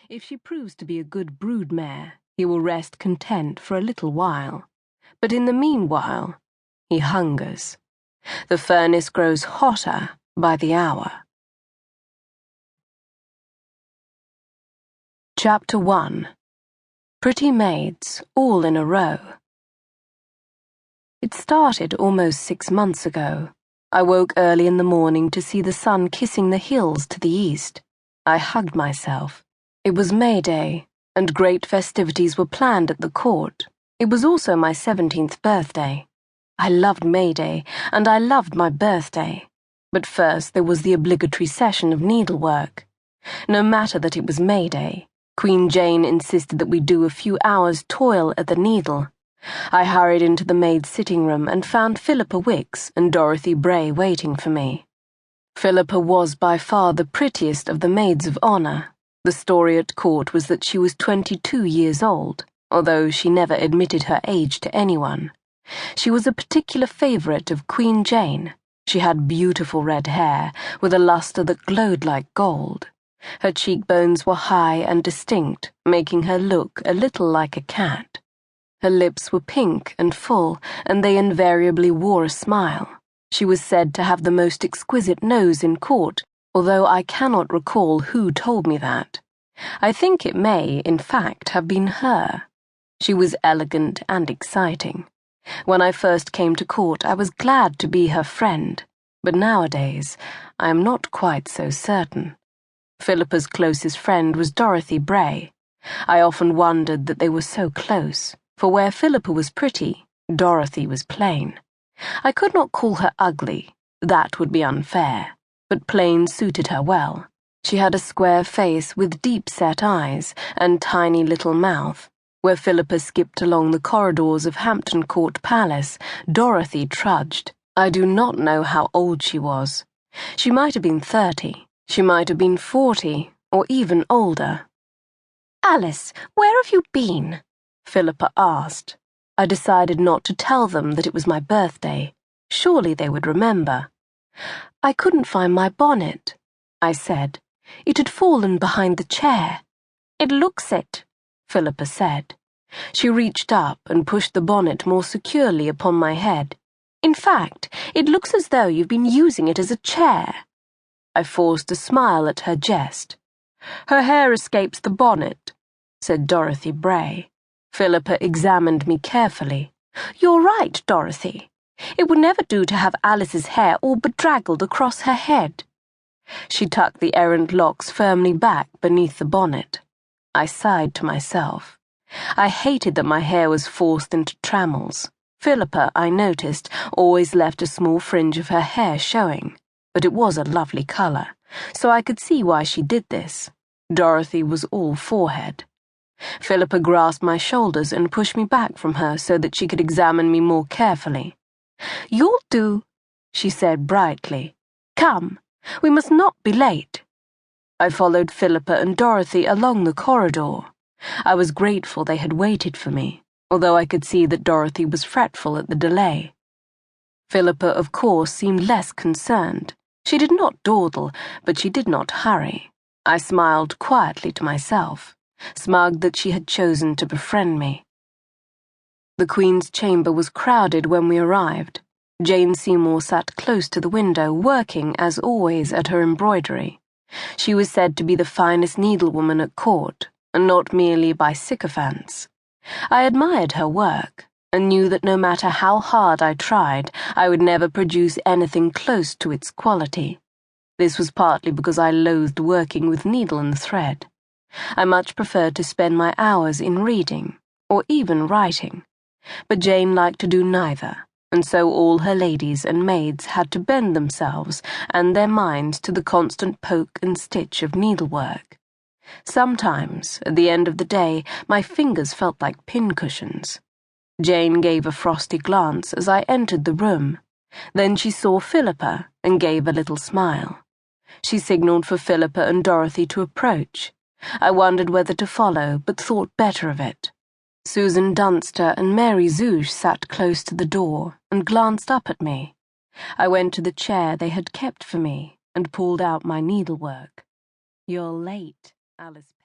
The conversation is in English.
If she proves to be a good broodmare, he will rest content for a little while. But in the meanwhile, he hungers. The furnace grows hotter by the hour. Chapter 1. Pretty Maids, All in a Row. It started almost 6 months ago. I woke early in the morning to see the sun kissing the hills to the east. I hugged myself. It was May Day, and great festivities were planned at the court. It was also my 17th birthday. I loved May Day, and I loved my birthday. But first there was the obligatory session of needlework. No matter that it was May Day, Queen Jane insisted that we do a few hours' toil at the needle. I hurried into the maid's sitting room and found Philippa Wicks and Dorothy Bray waiting for me. Philippa was by far the prettiest of the Maids of Honor. The story at court was that she was 22 years old, although she never admitted her age to anyone. She was a particular favourite of Queen Jane. She had beautiful red hair, with a lustre that glowed like gold. Her cheekbones were high and distinct, making her look a little like a cat. Her lips were pink and full, and they invariably wore a smile. She was said to have the most exquisite nose in court, although I cannot recall who told me that. I think it may, in fact, have been her. She was elegant and exciting. When I first came to court, I was glad to be her friend, but nowadays I am not quite so certain. Philippa's closest friend was Dorothy Bray. I often wondered that they were so close, for where Philippa was pretty, Dorothy was plain. I could not call her ugly, that would be unfair, but plain suited her well. She had a square face with deep-set eyes and tiny little mouth. Where Philippa skipped along the corridors of Hampton Court Palace, Dorothy trudged. I do not know how old she was. She might have been 30, she might have been 40, or even older. "Alice, where have you been?" Philippa asked. I decided not to tell them that it was my birthday. Surely they would remember. "I couldn't find my bonnet," I said. "It had fallen behind the chair." "It looks it," Philippa said. She reached up and pushed the bonnet more securely upon my head. "In fact, it looks as though you've been using it as a chair." I forced a smile at her jest. "Her hair escapes the bonnet," said Dorothy Bray. Philippa examined me carefully. "You're right, Dorothy. It would never do to have Alice's hair all bedraggled across her head." She tucked the errant locks firmly back beneath the bonnet. I sighed to myself. I hated that my hair was forced into trammels. Philippa, I noticed, always left a small fringe of her hair showing, but it was a lovely colour, so I could see why she did this. Dorothy was all forehead. Philippa grasped my shoulders and pushed me back from her so that she could examine me more carefully. "You'll do," she said brightly. "Come, we must not be late." I followed Philippa and Dorothy along the corridor. I was grateful they had waited for me, although I could see that Dorothy was fretful at the delay. Philippa, of course, seemed less concerned. She did not dawdle, but she did not hurry. I smiled quietly to myself, smug that she had chosen to befriend me. The Queen's chamber was crowded when we arrived. Jane Seymour sat close to the window, working, as always, at her embroidery. She was said to be the finest needlewoman at court, and not merely by sycophants. I admired her work, and knew that no matter how hard I tried, I would never produce anything close to its quality. This was partly because I loathed working with needle and thread. I much preferred to spend my hours in reading, or even writing. But Jane liked to do neither, and so all her ladies and maids had to bend themselves and their minds to the constant poke and stitch of needlework. Sometimes, at the end of the day, my fingers felt like pincushions. Jane gave a frosty glance as I entered the room. Then she saw Philippa and gave a little smile. She signalled for Philippa and Dorothy to approach. I wondered whether to follow, but thought better of it. Susan Dunster and Mary Zouche sat close to the door and glanced up at me. I went to the chair they had kept for me and pulled out my needlework. "You're late, Alice Petherton."